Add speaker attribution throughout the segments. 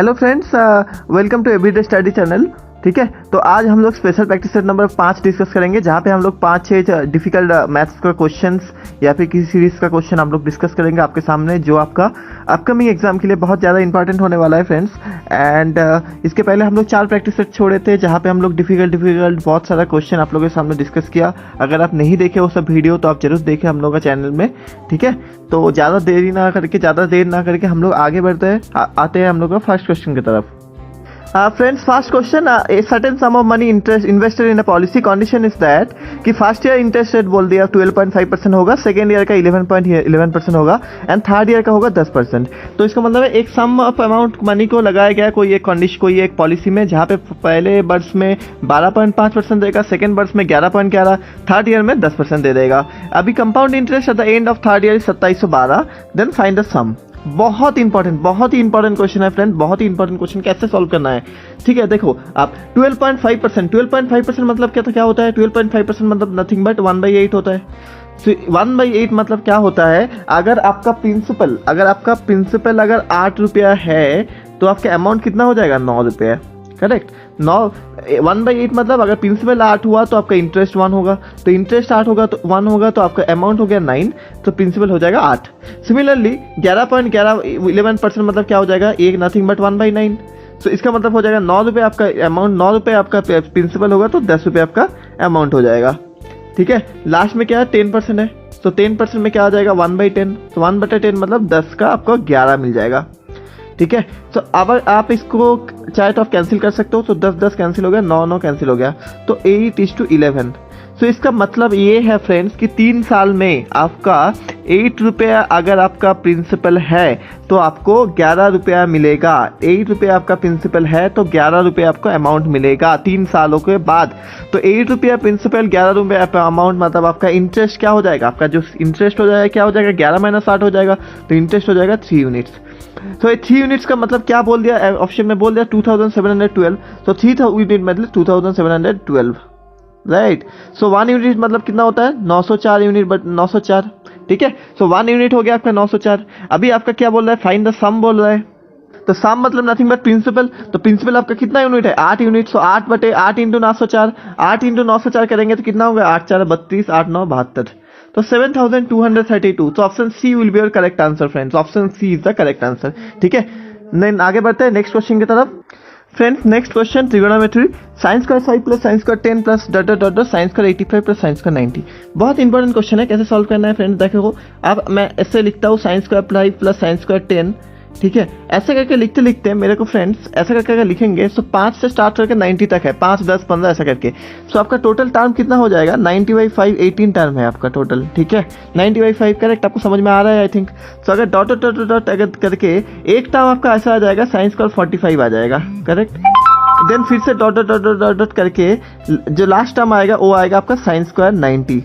Speaker 1: Hello friends, welcome to everyday study channel. ठीक है, तो आज हम लोग special practice set number 5 discuss करेंगे, जहाँ पे हम लोग 5-6 डिफिकल्ट मैथ्स का क्वेश्चंस या फिर किसी सीरीज का क्वेश्चन हम लोग डिस्कस करेंगे आपके सामने, जो आपका अपकमिंग एग्जाम के लिए बहुत ज़्यादा इंपॉर्टेंट होने वाला है फ्रेंड्स। एंड इसके पहले हम लोग 4 प्रैक्टिस सेट छोड़े थे, जहाँ पे हम लोग डिफिकल्ट बहुत सारा क्वेश्चन आप लोगों के सामने डिस्कस किया। अगर आप नहीं देखे वो सब वीडियो तो आप जरूर देखें हम लोग का चैनल में। ठीक है, तो ज़्यादा देर ना करके हम लोग आगे बढ़ते हैं, आते हैं हम लोग का फर्स्ट क्वेश्चन की तरफ। Friends, first question, a certain sum of money invested in a policy condition is that कि फर्स्ट ईयर इंटरेस्ट रेट बोल दिया 12.5% होगा, सेकेंड ईयर का 11% होगा एंड थर्ड ईयर का होगा 10%। तो इसका मतलब है एक सम ऑफ अमाउंट मनी को लगाया गया कोई एक पॉलिसी में, जहाँ पे पहले वर्ष में 12.5% देगा, सेकेंड वर्ष में 11.11, थर्ड ईयर में 10% दे देगा। अभी compound interest at the end of third year 2712, then find the sum. बहुत ही इंपॉर्टेंट क्वेश्चन है फ्रेंड, बहुत ही इंपॉर्टेंट क्वेश्चन। कैसे सॉल्व करना है? ठीक है, देखो आप 12.5% मतलब क्या होता है? 12.5% मतलब नथिंग बट 1/8 होता है। 1/8 मतलब क्या होता है? अगर आपका प्रिंसिपल अगर 8 रुपया है तो आपका अमाउंट कितना हो जाएगा? 9 रुपया। करेक्ट, 1/8 मतलब अगर प्रिंसिपल 8 हुआ तो आपका इंटरेस्ट 1 होगा, तो इंटरेस्ट 8 होगा तो 1 होगा, तो आपका अमाउंट हो गया 9, तो प्रिंसिपल हो जाएगा 8। सिमिलरली 11% मतलब क्या हो जाएगा? एक नथिंग बट 1/9। तो इसका मतलब हो जाएगा 9 रुपये आपका अमाउंट, 9 रुपये आपका प्रिंसिपल होगा, तो 10 रुपये आपका अमाउंट हो जाएगा। ठीक है, लास्ट में क्या है? 10% है, तो 10% में क्या आ जाएगा? 1/10। तो 1/10 मतलब 10 का आपको 11 मिल जाएगा। ठीक है, तो अब आप इसको चाहे तो आप कैंसिल कर सकते हो, तो 10 कैंसिल हो गया, 9 कैंसिल हो गया, तो 8:11। तो इसका मतलब ये है फ्रेंड्स कि 3 साल में आपका 8 रुपया अगर आपका प्रिंसिपल है तो आपको 11 रुपया मिलेगा। 8 रुपया आपका प्रिंसिपल है तो 11 रुपया आपको अमाउंट मिलेगा 3 सालों के बाद। तो 8 रुपया प्रिंसिपल, 11 रुपया अमाउंट, मतलब आपका इंटरेस्ट क्या हो जाएगा? आपका जो इंटरेस्ट हो जाएगा क्या हो जाएगा? 11 - 8 हो जाएगा, तो इंटरेस्ट हो जाएगा 3 यूनिट्स। तो 3 यूनिट्स का मतलब क्या बोल दिया? ऑप्शन में बोल दिया 2712। तो 3 यूनिट मतलब 2712, राइट। सो 1 यूनिट मतलब कितना होता है? 904 यूनिट, बट 904। ठीक है, सो 1 यूनिट हो गया आपका 904। अभी आपका क्या बोल रहा है? फाइंड द सम बोल रहा है। तो सम मतलब नथिंग बट प्रिंसिपल, तो प्रिंसिपल आपका कितना यूनिट है? 8 यूनिट। सो 8/8 इंटू 904, 8 इंटू 904 करेंगे तो कितना होगा? 8 4 32, 8 9 72, तो 7232। तो option C will be your correct answer friends, option C is the correct answer. ठीक है, देन आगे बढ़ते हैं नेक्स्ट क्वेश्चन की तरफ। Friends, next question, trigonometry, science का 5 प्लस साइंस का 10 प्लस साइंस का 85 प्लस साइंस का 90। बहुत इंपॉर्टेंट क्वेश्चन है, कैसे सॉल्व करना है फ्रेंड्स देखो। अब मैं ऐसे लिखता हूँ साइंस का 5 प्लस साइंस का 10। ठीक है, ऐसे करके लिखते लिखते मेरे को फ्रेंड्स ऐसा करके अगर लिखेंगे तो 5 से स्टार्ट करके 90 तक है, 5 10 15 ऐसा करके। तो आपका टोटल टर्म कितना हो जाएगा? 90/5, 18 टर्म है आपका टोटल। ठीक है, 90/5 करेक्ट, आपको समझ में आ रहा है आई थिंक। तो अगर डॉट डॉट डॉट डॉट अगर करके एक टर्म आपका ऐसा आ जाएगा, साइंस का 45 आ जाएगा, करेक्ट। देन फिर से dot dot dot dot dot dot करके जो लास्ट टर्म आएगा वो आएगा आपका साइंस स्क्वायर 90,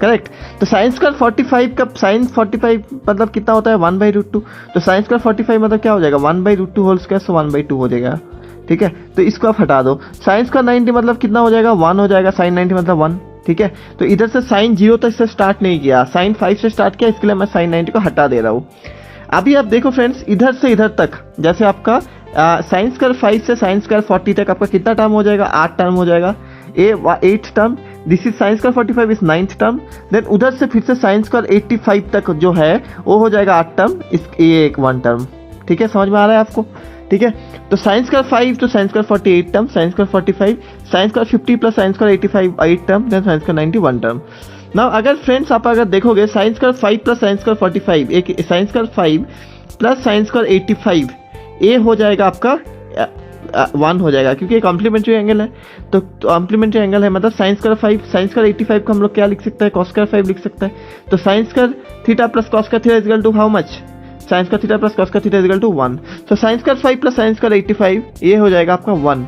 Speaker 1: करेक्ट। तो साइंस स्क्वायर 45 का साइंस 45 मतलब कितना होता है? 1/√2। तो साइंस स्क्वायर 45 मतलब क्या हो जाएगा? 1/√2 होल स्क्वायर, सो 1/2 हो जाएगा। ठीक है, तो इसको आप हटा दो। साइंस का 90 मतलब कितना हो जाएगा? 1 हो जाएगा, साइन 90 मतलब 1। ठीक है, तो इधर से साइन 0 तक से स्टार्ट नहीं किया, साइन 5 से स्टार्ट किया, इसके लिए मैं साइन 90 को हटा दे रहा हूँ। अभी आप देखो फ्रेंड्स, इधर से इधर तक जैसे आपका साइंस स्क्वायर 5 से साइंस स्क्वायर 40 तक आपका कितना टर्म हो जाएगा? 8 टर्म हो जाएगा, 8 term. This is sine square 45 is 9th term. Then उधर से फिर से साइंस स्क्वायर 85 तक जो है वो हो जाएगा 8 टर्म, ये एक 1 टर्म। ठीक है, समझ में आ रहा है आपको? ठीक है, तो साइंस स्क्वायर 5 तो sine square 48 term, sine square 45, sine square 50 plus sine square 85 8 term, then sine square 90 1 term. Now अगर फ्रेंड्स आप अगर देखोगे sine square 5 plus sine square 45, एक sine square 5 plus sine square 85, ये हो जाएगा आपका 1 हो जाएगा, क्योंकि कॉम्प्लीमेंट्री एंगल है। तो कॉम्प्लीमेंट्री एंगल है मतलब साइंस स्क्वायर 5 साइंस स्क्वायर 85 को हम लोग क्या लिख सकते हैं? कॉस स्क्वायर 5 लिख सकते हैं। तो sine square theta plus cos square theta is equal to how much? Sine square theta plus cos square theta is equal to 1। तो sine square 5 plus sine square 85 ये हो जाएगा आपका 1,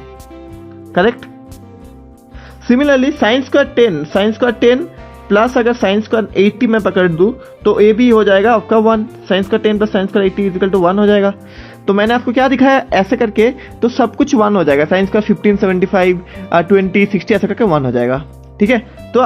Speaker 1: correct. Similarly sine square 10 plus अगर sine square 80 में पकड़ दूँ तो ये भी हो जाएगा आपका 1। Sine square 10 plus sine square 80 is equal to 1 हो जाएगा। तो मैंने आपको क्या दिखाया? ऐसे करके तो सब कुछ 1 हो जाएगा, साइंस का 15 75 20 60 ऐसा करके 1 हो जाएगा। ठीक है, तो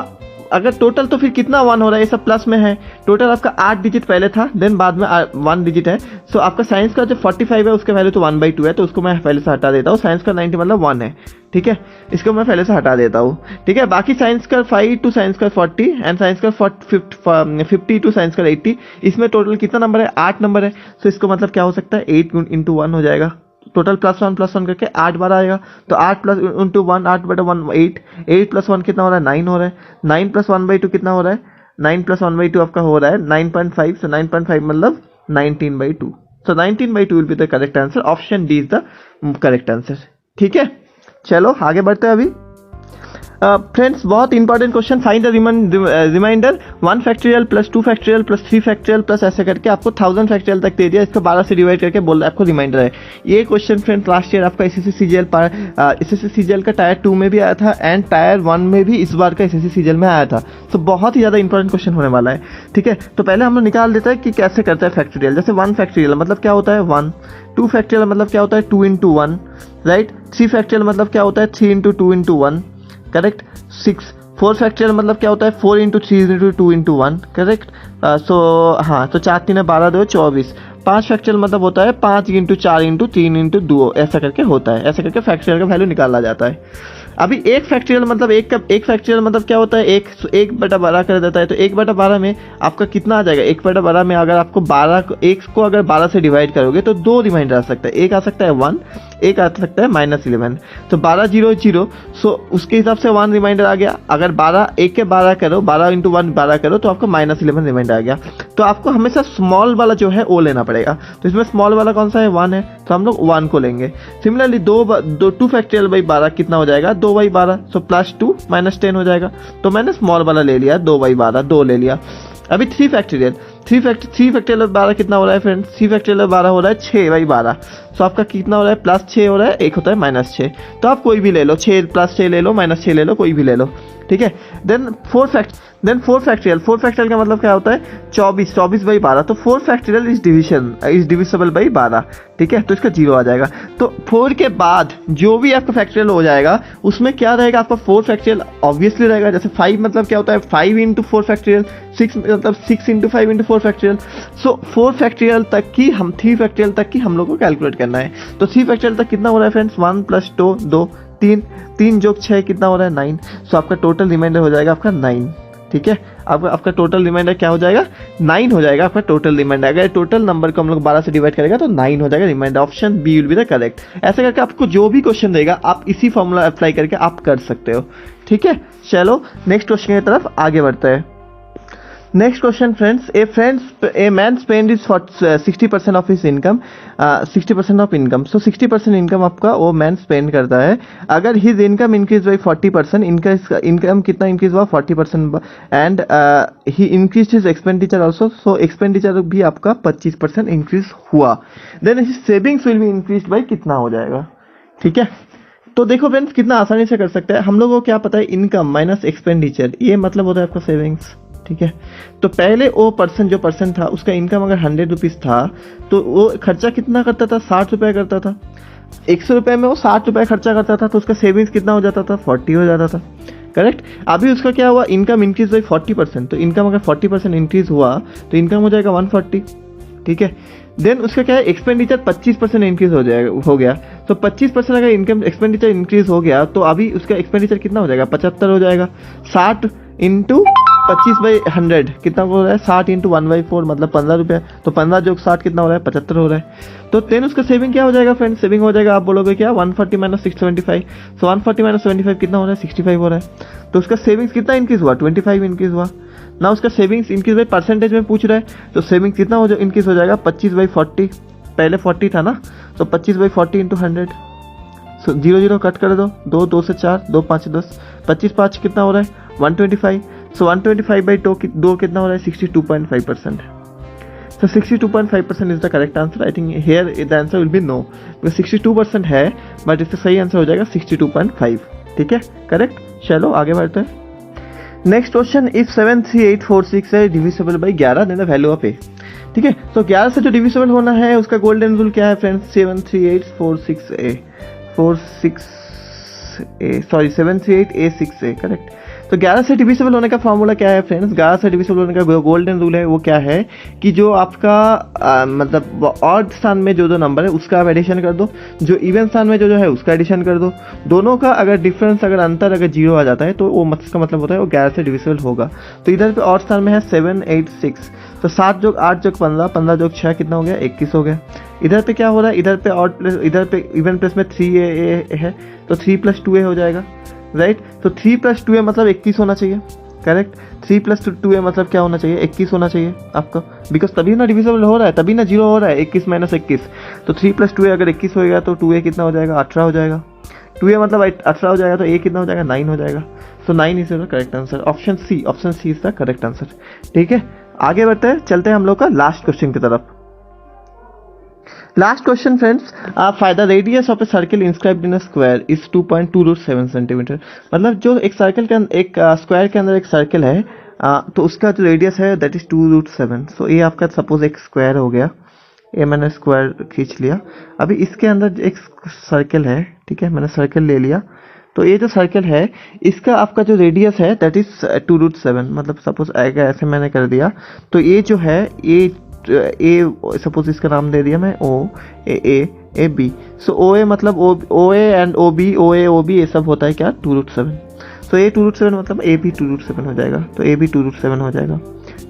Speaker 1: अगर टोटल तो फिर कितना 1 हो रहा है, ये सब प्लस में है। टोटल आपका 8 डिजिट पहले था, देन बाद में 1 डिजिट है। सो आपका साइंस का जो 45 है उसका वैल्यू तो 1/2 है, तो उसको मैं पहले से हटा देता हूँ। साइंस का 90 मतलब 1 है, ठीक है, इसको मैं पहले से हटा देता हूँ, ठीक है। बाकी साइंस का 5 टू साइंस का 40 एंड साइंस का 50 टू साइंस का 80, इसमें टोटल कितना नंबर है, 8 नंबर है। सो इसको मतलब क्या हो सकता है, 8 × 1 हो जाएगा। टोटल +1 करके 8 बार आएगा, तो 8 + 1 8/1 8, 8 + 1 कितना हो रहा है, 9 हो रहा है। 9 + 1/2 कितना हो रहा है, 9 + 1/2 आपका हो रहा है 9.5। सो 9.5 मतलब 19/2। So 19/2 will be the correct answer. Option D is the correct answer, ठीक है। चलो आगे बढ़ते हैं अभी। फ्रेंड्स बहुत important question, find the remainder 1 factorial + 2 factorial + 3 factorial plus ऐसे करके आपको 1000 फैक्टोरियल तक दे दिया, इसको 12 से डिवाइड करके बोल रहा है आपको रिमाइंडर है। ये क्वेश्चन फ्रेंड्स लास्ट ईयर आपका एसएससी सीजीएल का टायर 2 में भी आया था एंड टायर 1 में भी इस बार का एसएससी सीजीएल में आया था। तो बहुत ही ज़्यादा इंपॉर्टेंट क्वेश्चन होने वाला है, ठीक है। तो पहले हम लोग निकाल देते हैं कि कैसे करता है फैक्टोरियल। जैसे 1 फैक्टोरियल मतलब क्या होता है 1, 2 फैक्टोरियल मतलब क्या होता है 2 × 1, राइट। 3 फैक्टोरियल मतलब क्या होता है 3 × 2 × 1, करेक्ट। 4 फैक्टोरियल मतलब क्या होता है 4 × 3 × 2 × 1, करेक्ट। सो हाँ, तो 4 × 3 = 12, 2 = 24। 5 फैक्टोरियल मतलब होता है 5 × 4 × 3 × 2, ऐसा करके होता है। ऐसा करके फैक्टोरियल का वैल्यू निकाला जाता है। अभी एक फैक्टोरियल मतलब एक फैक्टोरियल मतलब क्या होता है 1/12 कर देता है। तो 1/12 में आपका कितना आ जाएगा, 1/12 में अगर आपको 1 को अगर 12 से डिवाइड करोगे तो 2 रिमाइंडर आ सकता है। एक आ सकता है 1, एक आ सकता है -11। तो 12 0 0, सो उसके हिसाब से 1 रिमाइंडर आ गया। अगर 1 के 12 करो, 12 × 1 12 करो तो आपको -11 रिमाइंडर आ गया। तो आपको हमेशा स्मॉल वाला जो है वो लेना पड़ेगा। तो इसमें स्मॉल वाला कौन सा है 1 है, तो हम लोग 1 को लेंगे। सिमिलरली 2 फैक्टोरियल बाई 12 कितना हो जाएगा 2/12, सो +2 -10 हो जाएगा। तो मैंने स्मॉल वाला ले लिया 2/12, 2 ले लिया। अभी 3 फैक्टोरियल 12 कितना हो रहा है फ्रेंड्स, 3 फैक्टोरियल 12 हो रहा है 6/12। सो आपका कितना हो रहा है +6 हो रहा है, एक होता है -6। तो आप कोई भी ले लो, 6 + 6 ले लो, -6 ले लो, कोई भी ले लो, ठीक है। देन 4 फैक्टोरियल का मतलब क्या होता है 24/12। तो 4 फैक्टोरियल इज डिविजिबल बाई 12, ठीक है। तो इसका 0 आ जाएगा। तो 4 के बाद जो भी आपका फैक्टोरियल हो जाएगा उसमें क्या रहेगा आपका 4 फैक्टोरियल ऑब्वियसली रहेगा। जैसे 5 मतलब क्या होता है 5 × 4 फैक्टोरियल, 6 मतलब 6 × 5 × 4 फैक्टोरियल। सो 4 फैक्टोरियल तक की 3 फैक्टोरियल तक की हम लोग को कैलकुलेट करना है। तो 3 फैक्टोरियल तक कितना हो रहा है फ्रेंड्स 1 + 2 2, 3 + 6 कितना हो रहा है 9। सो आपका टोटल रिमाइंडर हो जाएगा आपका 9, ठीक है। आपका टोटल रिमाइंडर क्या हो जाएगा 9 हो जाएगा आपका टोटल रिमाइंडर। अगर टोटल नंबर को हम लोग 12 से डिवाइड करेगा तो 9 हो जाएगा remainder. Option B will be the correct. ऐसे करके आपको जो भी क्वेश्चन देगा आप इसी फॉर्मूला अप्लाई करके आप कर सकते हो, ठीक है। चलो नेक्स्ट क्वेश्चन की तरफ आगे बढ़ते हैं। Next question friends, a man spend is 60% of his income, 60% of income. So 60% income आपका वो मैन स्पेंड करता है। अगर his income increase by 40%, income कितना इंक्रीज हुआ 40%, and he increase his expenditure also. So expenditure भी आपका 25% इंक्रीज हुआ। Then his savings will be increase by कितना हो जाएगा, ठीक है। तो देखो फ्रेंड्स कितना आसानी से कर सकते हैं हम लोगों को। क्या पता है इनकम माइनस एक्सपेंडिचर, ये मतलब होता है आपका सेविंग्स, ठीक है। तो पहले वो पर्सन था उसका इनकम अगर 100 रुपीज़ था तो वो खर्चा कितना करता था 60 रुपये करता था। 100 रुपये में वो 60 रुपये खर्चा करता था, तो उसका सेविंग्स कितना हो जाता था 40 हो जाता था, करेक्ट। अभी उसका क्या हुआ इनकम इंक्रीज बाई 40%। तो इनकम अगर 40% इंक्रीज हुआ तो इनकम हो जाएगा 140, ठीक है। देन उसका क्या है एक्सपेंडिचर 25% इंक्रीज हो गया। तो 25% अगर इनकम एक्सपेंडिचर इंक्रीज हो गया तो अभी उसका एक्सपेंडिचर कितना हो जाएगा 75 हो जाएगा। 60 × 25/100 कितना हो रहा है 60 × 1/4 मतलब 15 रुपये। तो 15 + 60 कितना हो रहा है 75 हो रहा है। तो देन उसका सेविंग क्या हो जाएगा फ्रेंड्स, सेविंग हो जाएगा आप बोलोगे क्या 140 - 675। सो 140 - 75 कितना हो रहा है 65 हो रहा है। तो उसका सेविंग्स कितना इंक्रीज हुआ 25 इंक्रीज हुआ ना। उसका सेविंग्स इंक्रीज बाई परसेंटेज में पूछ रहा है, तो सेविंग्स कितना हो इंक्रीज हो जाएगा 25/40। पहले 40 था ना, तो 25/40 × 100। सो 0 0 कट कर दो, 2 2 से 4, 2 5 10, 25 5 कितना हो रहा है 125। सो 125/2 कितना हो रहा है 62.5%। So 62.5% is the correct answer. I think here the answer will be no, because 62% है बट इसका सही आंसर हो जाएगा 62.5, ठीक है, करेक्ट। चलो आगे बढ़ते हैं। नेक्स्ट क्वेश्चन, इफ 73846 है divisible by 11 then the value of A, ठीक है। तो 11 से जो डिविजिबल होना है उसका गोल्डन रूल क्या है फ्रेंड्स 738A, 738A6A, करेक्ट। तो तो 11 से डिविजिबल होने का फॉर्मूला क्या है फ्रेंड्स? 11 से डिविजिबल होने का गोल्डन रूल है वो क्या है कि जो आपका मतलब ऑड स्थान में जो नंबर है उसका आप एडिशन कर दो, जो इवन स्थान में जो है उसका एडिशन कर दो, दोनों का अगर डिफरेंस अगर अंतर अगर 0 आ जाता है तो वो इसका मतलब होता है वो 11 से डिविजिबल होगा। तो इधर पे ऑड स्थान में है 7 8 6, तो 7 जोग 8 जोग 15, 15 जोग 6 कितना हो गया? 21 हो गया। इधर पे क्या हो रहा है? इधर पे ऑड प्लेस, इधर पे इवन प्लेस में 3a है तो 3 + 2a हो जाएगा, राइट। तो 3 + 2a मतलब 21 होना चाहिए, करेक्ट। 3 + 2a मतलब क्या होना चाहिए? 21 होना चाहिए आपका, बिकॉज तभी ना डिविजिबल हो रहा है, तभी ना 0 हो रहा है। 21 - 21, तो 3 + 2a अगर 21 होएगा तो 2a कितना हो जाएगा? 18 हो जाएगा। 2a मतलब 18 हो जाएगा, तो a कितना हो जाएगा? 9 हो जाएगा। So 9 is the correct answer. Option C is the correct answer. ठीक है, आगे बढ़ते हैं, चलते हैं हम लोग का लास्ट क्वेश्चन की तरफ। Last question friends, find the radius of a circle inscribed in a square is 2.2√7 centimetre. मतलब जो एक सर्कल के एक स्क्वायर के अंदर एक सर्कल है तो उसका जो रेडियस है दैट इज 2√7। सो ये आपका सपोज एक स्क्वायर हो गया, ये मैंने स्क्वायर खींच लिया। अभी इसके अंदर एक सर्कल है, ठीक है, मैंने सर्कल ले लिया। तो ये जो सर्कल है इसका आपका जो रेडियस है दैट इज 2√7। मतलब सपोज ऐसे मैंने कर दिया, तो ये जो है ये ए, सपोज इसका नाम दे दिया मैं ओ A B. So O A मतलब O A and O B, O A O B ये सब होता है क्या? 2√7। सो ए 2√7 मतलब ए भी 2√7 हो जाएगा, तो ए भी 2√7 हो जाएगा।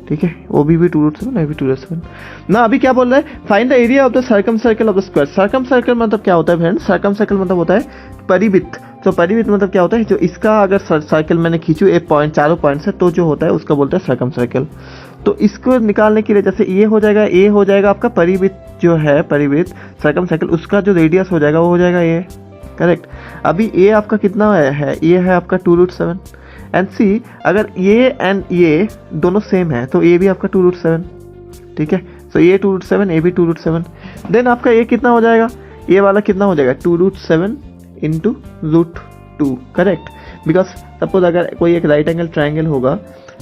Speaker 1: ठीक है, ओ बी 2√7, ए भी 2√7 ना। अभी क्या बोल रहा है? Find the area of the circum circle of the square. Circum circle मतलब क्या होता है फ्रेंड्स? सर्कम सर्कल मतलब होता है परिवृत्त। तो परिवृत्त मतलब क्या होता है? जो इसका अगर सर्कल मैंने खींचू एक पॉइंट, चारों पॉइंट से, तो जो होता है उसका बोलते हैं सर्कम सर्कल। तो इसको निकालने के लिए जैसे ये हो जाएगा, ए हो जाएगा आपका परिवृत्त जो है, परिवृत्त सर्कम सर्कल, उसका जो रेडियस हो जाएगा वो हो जाएगा ए, करेक्ट। अभी ए आपका कितना है? ये है आपका 2√7 एंड सी अगर ये एंड ये दोनों सेम है तो ए भी आपका 2√7। ठीक है, सो ये 2√7, ए भी 2√7। देन आपका ए कितना हो जाएगा? ये वाला कितना हो जाएगा? 2√7 × √2, करेक्ट। बिकॉज सपोज अगर कोई एक राइट एंगल ट्राइंगल होगा,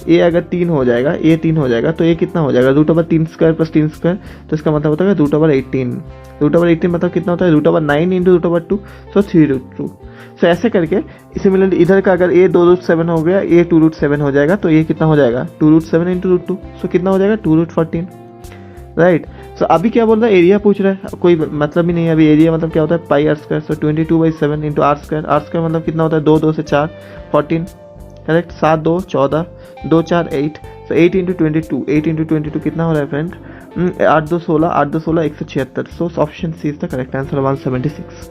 Speaker 1: ए अगर 3 हो जाएगा, ए 3 हो जाएगा, तो ये कितना हो जाएगा? √3² + 3², तो इसका मतलब होता है √18। √18 मतलब कितना होता है? √9 × √2, सो 3√2। सो ऐसे करके सिमिलरली इधर का अगर ए 2√7 हो गया, ए 2√7 हो जाएगा, तो ये कितना हो जाएगा? 2√7 × √2, सो कितना हो जाएगा? 2√14, राइट। सो अभी क्या बोल रहा है? एरिया पूछ रहा है, कोई मतलब ही नहीं है। अभी एरिया मतलब क्या होता है? πr²। सो 22/7 × r², r² मतलब कितना होता है? 2 2 से 4 14, करेक्ट। 7 2 14, 2 4 8, सो 8 × 22, 8 × 22 कितना हो रहा है friend? 8 2 16, 8 2 16 176। So option C is the correct answer, 176।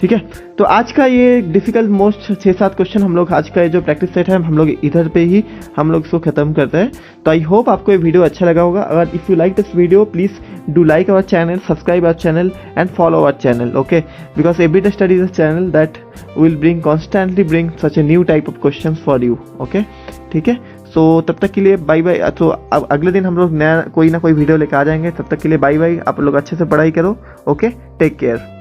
Speaker 1: ठीक है, तो आज का ये डिफिकल्ट मोस्ट 6-7 क्वेश्चन हम लोग आज का जो प्रैक्टिस सेट है हम लोग इधर पे ही हम लोग इसको खत्म करते हैं। तो आई होप आपको ये वीडियो अच्छा लगा होगा। अगर if you like this video please do like our channel, subscribe our channel and follow our channel, okay, because everyday study is a channel that will bring constantly bring such a new type of question for you, okay. ठीक है, सो तब तक के लिए bye bye. तो अब अगले दिन हम लोग नया कोई ना कोई वीडियो लेकर आ जाएंगे। तब तक के लिए बाय बाय। आप लोग अच्छे से पढ़ाई करो, ओके, टेक केयर।